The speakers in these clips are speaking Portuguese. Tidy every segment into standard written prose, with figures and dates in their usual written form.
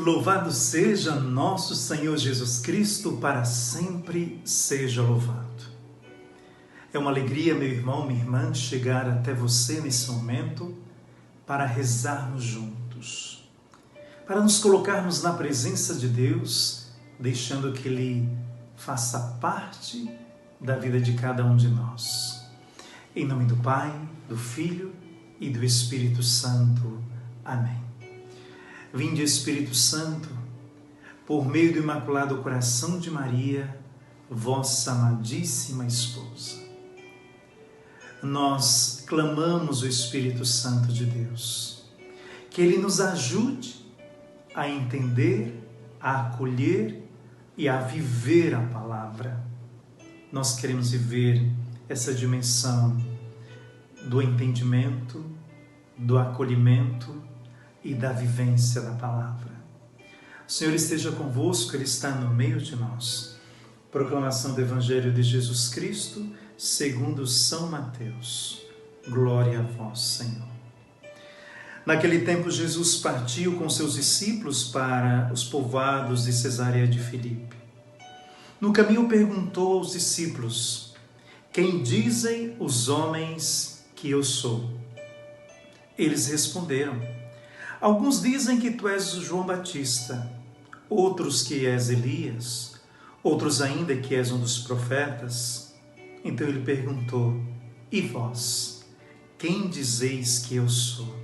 Louvado seja nosso Senhor Jesus Cristo, para sempre seja louvado. É uma alegria, meu irmão, minha irmã, chegar até você nesse momento para rezarmos juntos, para nos colocarmos na presença de Deus, deixando que Ele faça parte da vida de cada um de nós. Em nome do Pai, do Filho e do Espírito Santo. Amém. Vinde, Espírito Santo, por meio do Imaculado Coração de Maria, vossa amadíssima esposa. Nós clamamos o Espírito Santo de Deus, que Ele nos ajude a entender, a acolher e a viver a palavra. Nós queremos viver essa dimensão do entendimento, do acolhimento e da vivência da palavra. O Senhor esteja convosco, Ele está no meio de nós. Proclamação do Evangelho de Jesus Cristo, segundo São Mateus. Glória a vós, Senhor. Naquele tempo, Jesus partiu com seus discípulos para os povoados de Cesareia de Filipe. No caminho perguntou aos discípulos: quem dizem os homens que eu sou? Eles responderam: alguns dizem que tu és o João Batista, outros que és Elias, outros ainda que és um dos profetas. Então ele perguntou: e vós, quem dizeis que eu sou?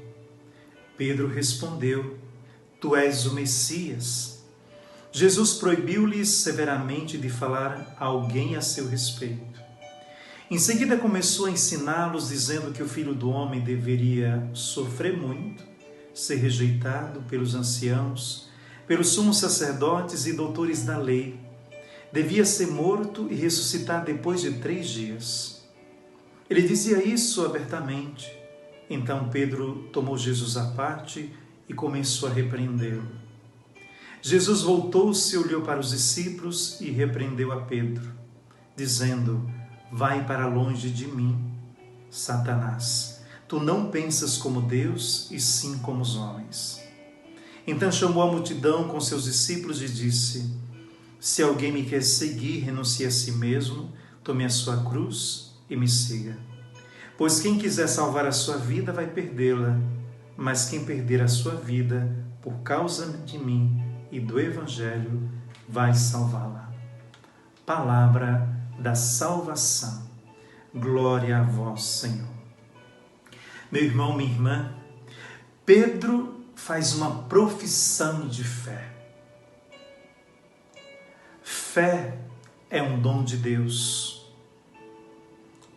Pedro respondeu: tu és o Messias. Jesus proibiu-lhes severamente de falar a alguém a seu respeito. Em seguida começou a ensiná-los, dizendo que o Filho do Homem deveria sofrer muito, ser rejeitado pelos anciãos, pelos sumos sacerdotes e doutores da lei. Devia ser morto e ressuscitar depois de 3 dias. Ele dizia isso abertamente. Então Pedro tomou Jesus à parte e começou a repreendê-lo. Jesus voltou-se, olhou para os discípulos e repreendeu a Pedro, dizendo: vai para longe de mim, Satanás. Tu não pensas como Deus, e sim como os homens. Então chamou a multidão com seus discípulos e disse: se alguém me quer seguir, renuncie a si mesmo, tome a sua cruz e me siga. Pois quem quiser salvar a sua vida vai perdê-la, mas quem perder a sua vida por causa de mim e do Evangelho vai salvá-la. Palavra da salvação. Glória a vós, Senhor. Meu irmão, minha irmã, Pedro faz uma profissão de fé. Fé é um dom de Deus,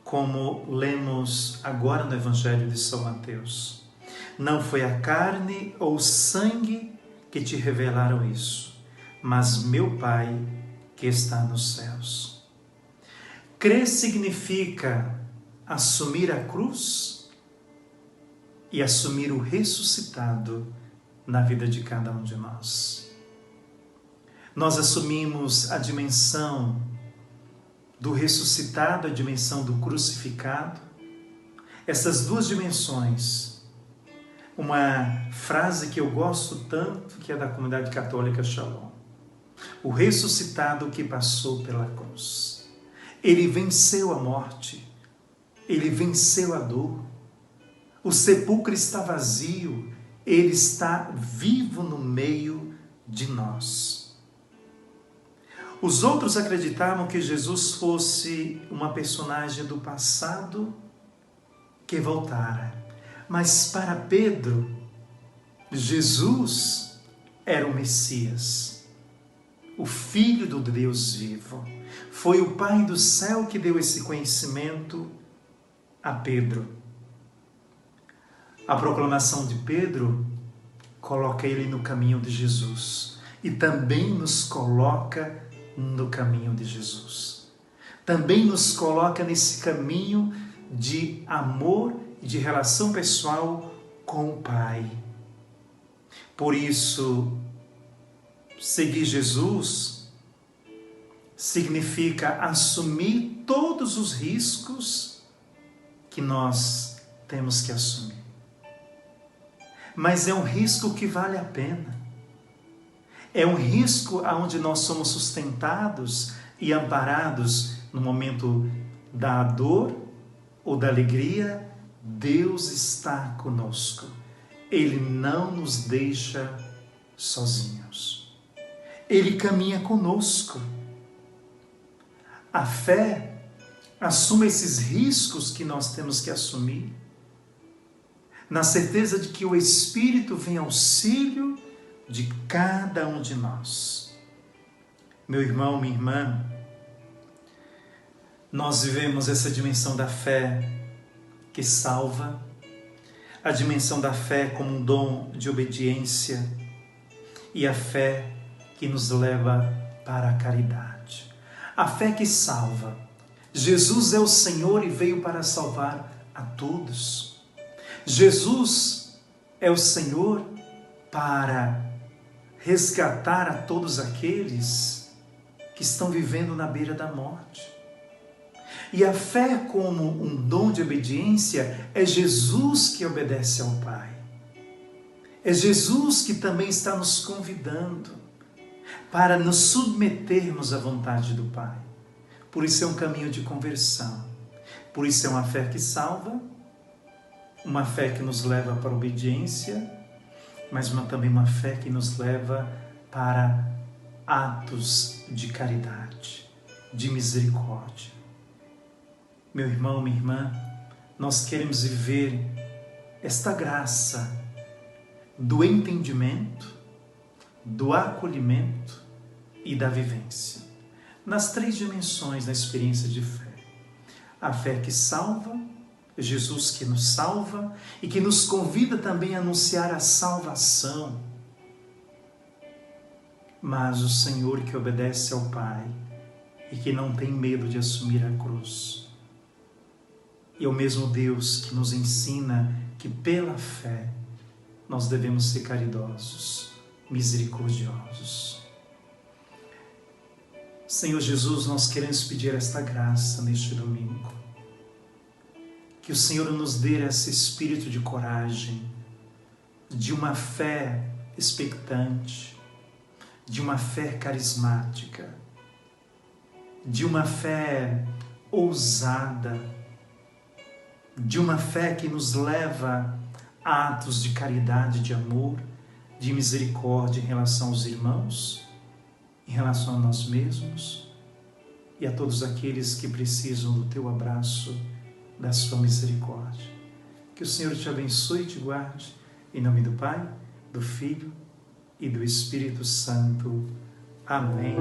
como lemos agora no Evangelho de São Mateus. Não foi a carne ou o sangue que te revelaram isso, mas meu Pai que está nos céus. Crer significa assumir a cruz e assumir o ressuscitado na vida de cada um de nós. Nós assumimos a dimensão do ressuscitado, a dimensão do crucificado. Essas duas dimensões. Uma frase que eu gosto tanto, que é da comunidade católica Shalom. O ressuscitado que passou pela cruz. Ele venceu a morte. Ele venceu a dor. O sepulcro está vazio. Ele está vivo no meio de nós. Os outros acreditavam que Jesus fosse uma personagem do passado que voltara. Mas para Pedro, Jesus era o Messias, o Filho do Deus vivo. Foi o Pai do céu que deu esse conhecimento a Pedro. A proclamação de Pedro coloca ele no caminho de Jesus e também nos coloca no caminho de Jesus. Também nos coloca nesse caminho de amor e de relação pessoal com o Pai. Por isso, seguir Jesus significa assumir todos os riscos que nós temos que assumir. Mas é um risco que vale a pena. É um risco onde nós somos sustentados e amparados no momento da dor ou da alegria. Deus está conosco. Ele não nos deixa sozinhos. Ele caminha conosco. A fé assume esses riscos que nós temos que assumir, na certeza de que o Espírito vem auxílio de cada um de nós. Meu irmão, minha irmã, nós vivemos essa dimensão da fé que salva, a dimensão da fé como um dom de obediência e a fé que nos leva para a caridade. A fé que salva. Jesus é o Senhor e veio para salvar a todos. Jesus é o Senhor para resgatar a todos aqueles que estão vivendo na beira da morte. E a fé como um dom de obediência é Jesus que obedece ao Pai. É Jesus que também está nos convidando para nos submetermos à vontade do Pai. Por isso é um caminho de conversão. Por isso é uma fé que salva, uma fé que nos leva para a obediência, mas também uma fé que nos leva para atos de caridade, de misericórdia. Meu irmão, minha irmã, nós queremos viver esta graça do entendimento, do acolhimento e da vivência, nas 3 dimensões da experiência de fé. A fé que salva, Jesus que nos salva e que nos convida também a anunciar a salvação, mas o Senhor que obedece ao Pai e que não tem medo de assumir a cruz. E é o mesmo Deus que nos ensina que pela fé nós devemos ser caridosos, misericordiosos. Senhor Jesus, nós queremos pedir esta graça neste domingo. Que o Senhor nos dê esse espírito de coragem, de uma fé expectante, de uma fé carismática, de uma fé ousada, de uma fé que nos leva a atos de caridade, de amor, de misericórdia em relação aos irmãos, em relação a nós mesmos e a todos aqueles que precisam do teu abraço, da sua misericórdia. Que o Senhor te abençoe e te guarde, em nome do Pai, do Filho e do Espírito Santo. Amém.